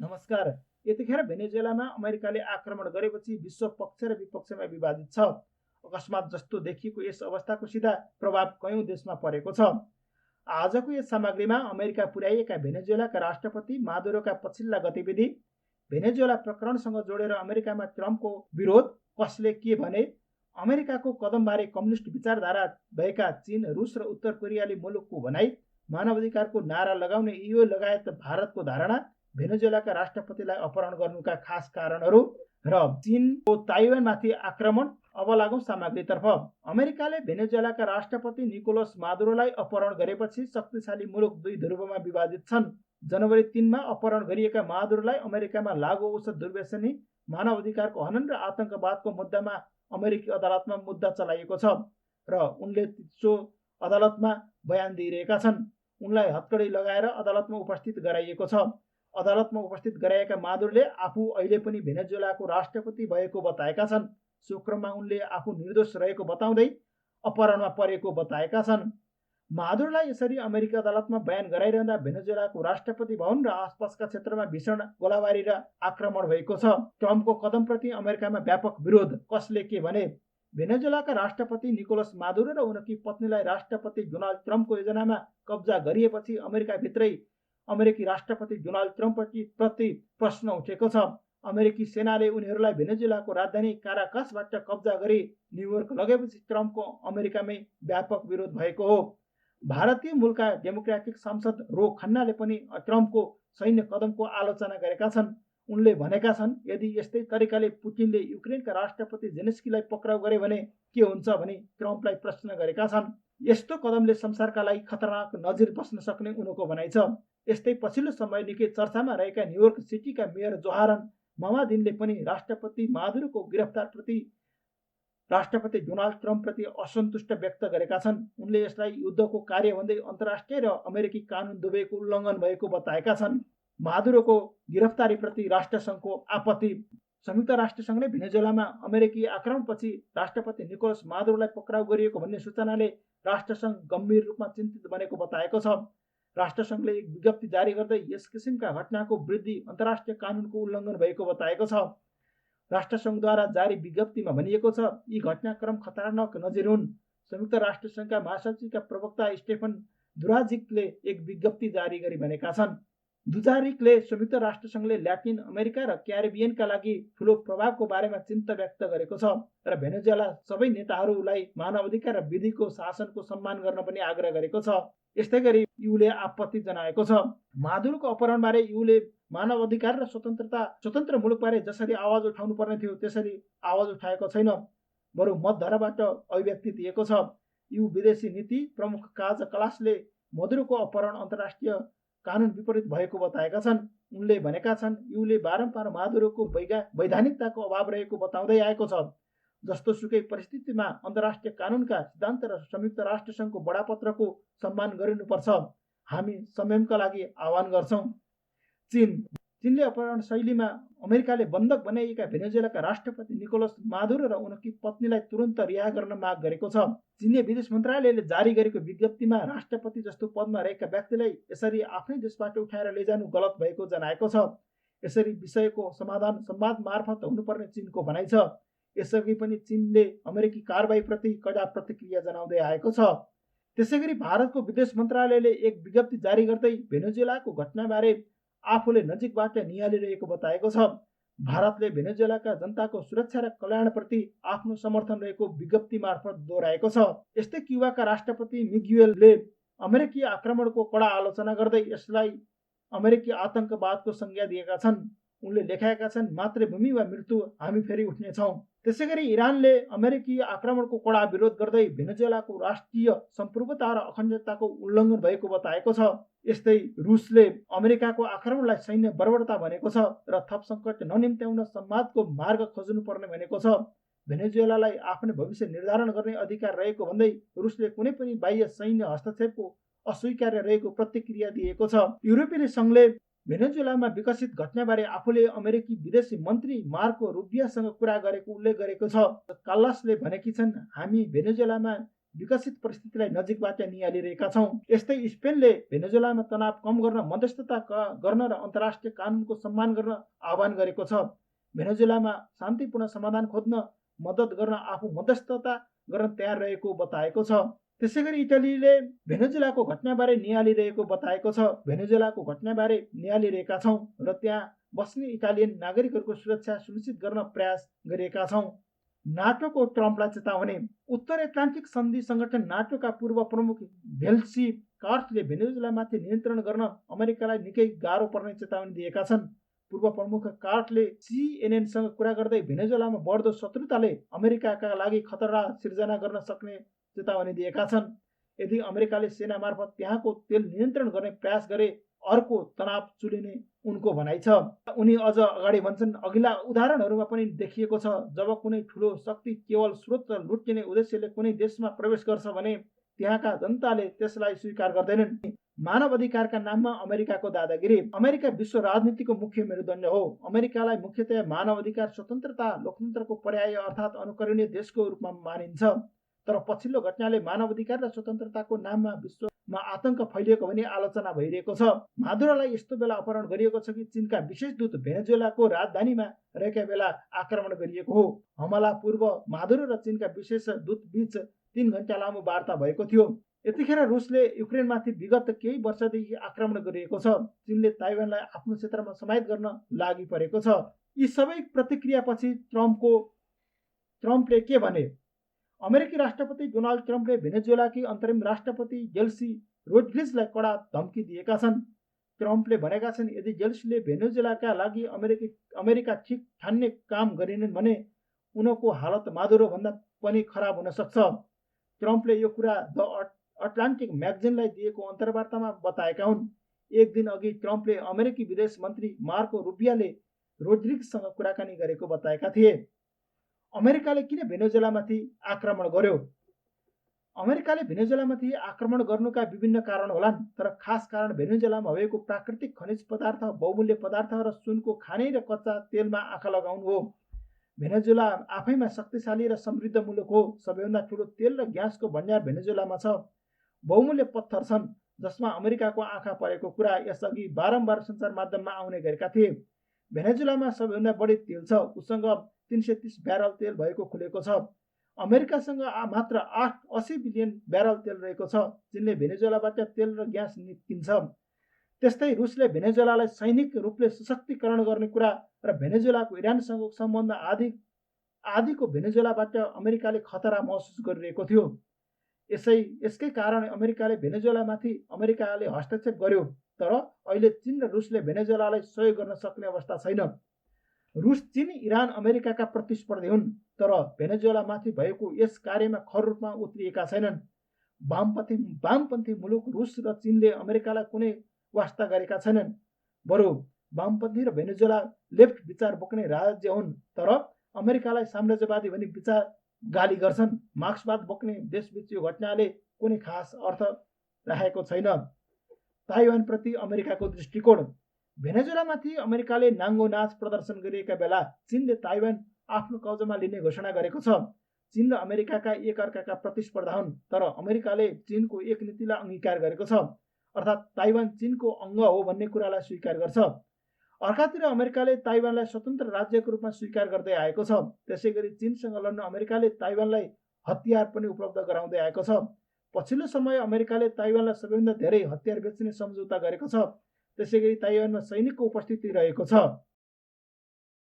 नमस्कार। यतिखेर भेनेजुएलामा अमेरिकाले आक्रमण गरेपछि विश्व पक्ष र विपक्षमा विवादित छ। अकस्मात जस्तो देखिएको यस अवस्थाको सिधा प्रभाव कयौं देशमा परेको छ। आजको यस सामग्रीमा अमेरिका पुर्याइएका भेनेजुएलाका राष्ट्रपति मादुरोका पछिल्ला गतिविधि, भेनेजुएला प्रकरणसँग जोडेर अमेरिकामा ट्रम्पको विरोध कसले के भने, अमेरिकाको कदमबारे कम्युनिस्ट विचारधारा भएका चीन, रुस र उत्तर कोरियाली मुलुकको भनाई, मानवाधिकारको नारा लगाउने EU लगायत भारतको धारणा, भेनेजुएलाका राष्ट्रपतिलाई अपहरण गर्नुका खास कारणहरू र चीनको ताइवानमाथि आक्रमण। अब लागौं सामग्रीतर्फ। अमेरिकाले भेनेजुएलाका राष्ट्रपति निकोलस मादुरोलाई अपहरण गरेपछि शक्तिशाली मुलुक दुई ध्रुवमा विभाजित छन्। जनवरी 3 मा अपहरण गरिएका मादुरोलाई अमेरिकामा लागू औषध दुर्व्यसनी, मानवाधिकारको हनन र आतंकवादको मुद्दामा अमेरिकी अदालतमा मुद्दा चलाइएको छ र उनले सो अदालतमा बयान दिइरहेका छन्। उनलाई हत्कडी लगाएर अदालतमा उपस्थित गराइएको छ। अदालतमा उपस्थित गराएका मादुरोले आफू अहिले पनि भेनेजुएलाको राष्ट्रपति भएको बताएका छन्। सो क्रममा उनले आफू निर्दोष रहेको बताउँदै अपहरणमा परेको बताएका छन्। मादुरोलाई यसरी अमेरिकी अदालतमा बयान गराइरहँदा भेनेजुएलाको राष्ट्रपति भवन र आसपासका क्षेत्रमा भीषण गोलाबारी र आक्रमण भएको छ। ट्रम्पको कदमप्रति अमेरिकामा व्यापक विरोध कसले के भने, भेनेजुएलाका राष्ट्रपति निकोलस मादुरो र उनकी पत्नीलाई राष्ट्रपति डोनाल्ड ट्रम्पको योजनामा कब्जा गरिएपछि अमेरिकाभित्रै अमेरिकी राष्ट्रपति डोनाल्ड ट्रम्पप्रति प्रश्न उठेको छ। अमेरिकी सेनाले उनीहरूलाई भेनेजुएलाको राजधानी काराकसबाट कब्जा गरी न्युयोर्क लगेपछि ट्रम्पको अमेरिकामै व्यापक विरोध भएको हो। भारतीय मूलका डेमोक्रेटिक सांसद रो खन्नाले पनि ट्रम्पको सैन्य कदमको आलोचना गरेका छन्। उनले भनेका छन्, यदि यस्तै तरिकाले पुटिनले युक्रेनका राष्ट्रपति जेलेन्स्कीलाई पक्राउ गरे भने के हुन्छ भनी ट्रम्पलाई प्रश्न गरेका छन्। यस्तो कदमले संसारका लागि खतरनाक नजिर बस्न सक्ने उनको भनाइ छ। यस्तै पछिल्लो समय निकै चर्चामा रहेका न्युयोर्क सिटीका मेयर जोहारन ममादिनले पनि राष्ट्रपति मादुरोको गिरफ्तारप्रति राष्ट्रपति डोनाल्ड ट्रम्पप्रति असन्तुष्ट व्यक्त गरेका छन्। उनले यसलाई युद्धको कार्य भन्दै अन्तर्राष्ट्रिय र अमेरिकी कानुन दुवैको उल्लङ्घन भएको बताएका छन्। मादुरोको गिरफ्तारीप्रति राष्ट्रसङ्घको आपत्ति। संयुक्त राष्ट्रसङ्घले भेनेजुएलामा अमेरिकी आक्रमणपछि राष्ट्रपति निकोलस मादुरोलाई पक्राउ गरिएको भन्ने सूचनाले राष्ट्रसङ्घ गम्भीर रूपमा चिन्तित बनेको बताएको छ। राष्ट्रसङ्घले एक विज्ञप्ति जारी गर्दै यस किसिमका घटनाको वृद्धि अन्तर्राष्ट्रिय कानुनको उल्लङ्घन भएको बताएको छ। राष्ट्रसङ्घद्वारा जारी विज्ञप्तिमा भनिएको छ, यी घटनाक्रम खतरनाक नजिर हुन्। संयुक्त राष्ट्रसङ्घका महासचिवका प्रवक्ता स्टेफन दुराजिकले एक विज्ञप्ति जारी गरी भनेका छन्। दुजारिकले संयुक्त राष्ट्रसङ्घले ल्याटिन अमेरिका र क्यारिबियनका लागि ठूलो प्रभावको बारेमा चिन्ता व्यक्त गरेको छ र भेनेजुएला सबै नेताहरूलाई मानवाधिकार र विधिको शासनको सम्मान गर्न पनि आग्रह गरेको छ। यस्तै गरी युले आपत्ति जनाएको छ। मादुरोको अपहरणबारे युले मानवाधिकार र स्वतन्त्र मुलुकबारे जसरी आवाज उठाउनु पर्ने थियो त्यसरी आवाज उठाएको छैन, बरु मतधाराबाट अभिव्यक्ति दिएको छ। यु विदेशी नीति प्रमुख काजा कलासले मादुरोको अपहरण अन्तर्राष्ट्रिय कानुन विपरीत भएको बताएका छन्। उनले भनेका छन्, युले बारम्बार मादुरोको वैधानिकताको अभाव रहेको बताउँदै आएको छ। जस्तो सुकै परिस्थितिमा अन्तर्राष्ट्रिय कानुनका सिद्धान्त र संयुक्त राष्ट्रसङ्घको बडापत्रको सम्मान गरिनुपर्छ। हामी संयमका लागि आह्वान गर्छौँ। चीनले अपहरण शैलीमा अमेरिकाले बन्धक बनाइएका भेनेजुएलाका राष्ट्रपति निकोलस मादुरो र उनकी पत्नीलाई तुरन्त रिहा गर्न माग गरेको छ। चीनले विदेश मन्त्रालयले जारी गरेको विज्ञप्तिमा राष्ट्रपति जस्तो पदमा रहेका व्यक्तिलाई यसरी आफ्नै देशबाट उठाएर लैजानु गलत भएको जनाएको छ। यसरी विषयको समाधान संवाद मार्फत हुनुपर्ने चीनको भनाइ छ। यसअघि पनि चीनले अमेरिकी कारबाहीप्रति कडा प्रतिक्रिया जनाउँदै आएको छ। त्यसैगरी भारतको विदेश मन्त्रालयले एक विज्ञप्ति जारी गर्दै भेनेजुएलाको घटनाबारे आफूले नजिकबाट निहालिरहेको बताएको छ। भारतले भेनेजुएलाका जनताको सुरक्षा र कल्याणप्रति आफ्नो समर्थन रहेको विज्ञप्ति मार्फत दोहोऱ्याएको छ। यस्तै क्युबाका राष्ट्रपति मिगुएलले अमेरिकी आक्रमणको कडा आलोचना गर्दै यसलाई अमेरिकी आतंकवादको संज्ञा दिएका छन्। उनले लेखेका छन्, मातृभूमि वा मृत्यु, हामी फेरि उठ्नेछौँ। त्यसैगरी इरानले अमेरिकी आक्रमणको कडा विरोध गर्दै भेनेजुएलाको राष्ट्रिय सम्प्रभुता र अखण्डताको उल्लङ्घन भएको बताएको छ। यस्तै रुसले अमेरिकाको आक्रमणलाई सैन्य बर्बरता भनेको छ र थप सङ्कट ननिम्त्याउन संवादको मार्ग खोज्नुपर्ने भनेको छ। भेनेजुएलालाई आफ्नो भविष्य निर्धारण गर्ने अधिकार रहेको भन्दै रुसले कुनै पनि बाह्य सैन्य हस्तक्षेपको अस्वीकार्य रहेको प्रतिक्रिया दिएको छ। युरोपेली सङ्घले भेनेजुएलामा विकसित घटनाबारे आफूले अमेरिकी विदेशी मन्त्री मार्को रुबियोसँग कुरा गरेको उल्लेख गरेको छ। काल्लासले भनेकी छन्, हामी भेनेजुएलामा विकसित परिस्थितिलाई नजिकबाट निहालिरहेका छौँ। यस्तै स्पेनले भेनेजुएलामा तनाव कम गर्न मध्यस्थता गर्न र अन्तर्राष्ट्रिय कानुनको सम्मान गर्न आह्वान गरेको छ। भेनेजुएलामा शान्तिपूर्ण समाधान खोज्न मद्दत गर्न आफू मध्यस्थता गर्न तयार रहेको बताएको छ। त्यसैगरी इटालीले भेनेजुएलाको घटनाबारे निहालिरहेको बताएको छ। भेनेजुएलाको घटनाबारे निहालिरहेका छौँ र त्यहाँ बस्ने इटालियन नागरिकहरूको सुरक्षा सुनिश्चित गर्न प्रयास गरिरहेका छौँ। नाटोको ट्रम्पलाई चेतावनी। उत्तर एटलान्टिक सन्धि संगठन नाटोका पूर्व प्रमुख भेल्सी कार्टले भेनेजुएलामाथि नियन्त्रण गर्न अमेरिकालाई निकै गाह्रो पर्ने चेतावनी दिएका छन्। पूर्व प्रमुख कार्टले सीएनएनसँग कुरा गर्दै भेनेजुएलामा बढ्दो शत्रुताले अमेरिकाका लागि खतरा सिर्जना गर्न सक्ने चेतावनी दिएका छन्। यदि अमेरिकाले सेना मार्फत त्यहाँको तेल नियन्त्रण गर्ने प्रयास गरे अर्को तनाव चुलिने उनको भनाइ छ। उनी अझ अगाडि भन्छन्, अघिल्ला उदाहरणहरूमा पनि देखिएको छ, जब कुनै ठुलो शक्ति केवल स्रोत लुट्ने उद्देश्यले कुनै देशमा प्रवेश गर्छ भने त्यहाँका जनताले त्यसलाई स्वीकार गर्दैनन्। मानव अधिकारका नाममा अमेरिकाको दादागिरी। अमेरिका विश्व राजनीतिको मुख्य मेरुदण्ड हो। अमेरिकालाई मुख्यतया मानव अधिकार, स्वतन्त्रता, लोकतन्त्रको पर्याय अर्थात् अनुकरणीय देशको रूपमा मानिन्छ। तर पछिल्लो घटनाले मानव अधिकार र स्वतन्त्रताको नाममा विश्वमा आतंक फैलिएको भनी आलोचना भइरहेको छ। मादुरोलाई यस्तो बेला अपहरण गरिएको छ कि चीनका विशेष दूत भेनेजुएलाको राजधानीमा रहेका बेला आक्रमण गरिएको हो। हमला पूर्व मादुरो र चीनका विशेष दूत बीच 3 घण्टा लामो वार्ता भएको थियो। यतिखेर रुसले युक्रेनमाथि विगत केही वर्षदेखि आक्रमण गरिएको छ। चीनले ताइवानलाई आफ्नो क्षेत्रमा समाहित गर्न लागि परेको छ। यी सबै प्रतिक्रियापछि ट्रम्पले के भने? अमेरिकी राष्ट्रपति डोनाल्ड ट्रम्पले भेनेजुएलाकी अन्तरिम राष्ट्रपति जेल्सी रोड्रिग्सलाई कडा धम्की दिएका छन्। ट्रम्पले भनेका छन्, यदि जेल्सीले भेनेजुएलाका लागि अमेरिका ठिक ठान्ने काम गरिनन् भने उनको हालत मादुरो भन्दा पनि खराब हुन सक्छ। ट्रम्पले यो कुरा द अटलान्टिक म्यागजिनलाई दिएको अन्तर्वार्तामा बताएका हुन्। एक दिन अघि ट्रम्पले अमेरिकी विदेश मन्त्री मार्को रुबियोले रोड्रिग्ससँग कुराकानी गरेको बताएका थिए। अमेरिकाले किन भेनेजुएलामाथि आक्रमण गर्यो? अमेरिकाले भेनेजुएलामाथि आक्रमण गर्नुका विभिन्न कारण होलान्, तर खास कारण भेनेजुएलामा भएको प्राकृतिक खनिज पदार्थ, बहुमूल्य पदार्थ र सुनको खानै र कच्चा तेलमा आँखा लगाउनु हो। भेनेजुएला आफैमा शक्तिशाली र समृद्ध मुलुक हो। सबैभन्दा ठुलो तेल र ग्यासको भण्डार भेनेजुएलामा छ। बहुमूल्य पत्थर छन् जसमा अमेरिकाको आँखा परेको कुरा यसअघि बारम्बार सञ्चार माध्यममा आउने गरेका थिए। भेनेजुएलामा सबैभन्दा बढी तेल छ। उसँग 330 ब्यारल तेल भएको खुलेको छ। अमेरिकासँग मात्र 80 बिलियन ब्यारल तेल रहेको छ। चीनले भेनेजुएलाबाट तेल र ग्यास किन्छ। त्यस्तै रुसले भेनेजुएलालाई सैनिक रूपले सशक्तिकरण गर्ने कुरा र भेनेजुएलाको इरानसँगको सम्बन्ध आदिको भेनेजुएलाबाट अमेरिकाले खतरा महसुस गरिरहेको थियो। यसकै कारण अमेरिकाले हस्तक्षेप गर्यो। तर अहिले चीन र रुसले भेनेजुएलालाई सहयोग गर्न सक्ने अवस्था छैन। रुस, चीन, इरान अमेरिकाका प्रतिस्पर्धी हुन्, तर भेनेजुएलामाथि भएको यस कार्यमा खर रूपमा उत्रिएका छैनन्। वामपन्थी मुलुक रुस र चीनले अमेरिकालाई कुनै वास्ता गरेका छैनन्। बरु वामपन्थी र भेनेजुएला लेफ्ट विचार बोक्ने राज्य हुन्, तर अमेरिकालाई साम्राज्यवादी भनी विचार गाली गर्छन्। मार्क्सवाद बोक्ने देशबीच यो घटनाले कुनै खास अर्थ राखेको छैन। ताइवानप्रति अमेरिकाको दृष्टिकोण। भेनेजुएलामाथि अमेरिकाले नाङ्गो नाच प्रदर्शन गरिएका बेला चीनले ताइवान आफ्नो कब्जामा लिने घोषणा गरेको छ। चीन र अमेरिकाका एकअर्काका प्रतिस्पर्धा हुन्, तर अमेरिकाले चीनको एक नीतिलाई अंगीकार गरेको छ, अर्थात् ताइवान चीनको अङ्ग हो भन्ने कुरालाई स्वीकार गर्छ। अर्कातिर अमेरिकाले ताइवानलाई स्वतन्त्र राज्यको रूपमा स्वीकार गर्दै आएको छ। त्यसैगरी चीनसँग लड्न अमेरिकाले ताइवानलाई हतियार पनि उपलब्ध गराउँदै आएको छ। पछिल्लो समय अमेरिकाले ताइवानलाई सबैभन्दा धेरै हतियार बेच्ने सम्झौता गरेको छ। त्यसैगरी ताइवानमा सैनिकको उपस्थिति रहेको छ।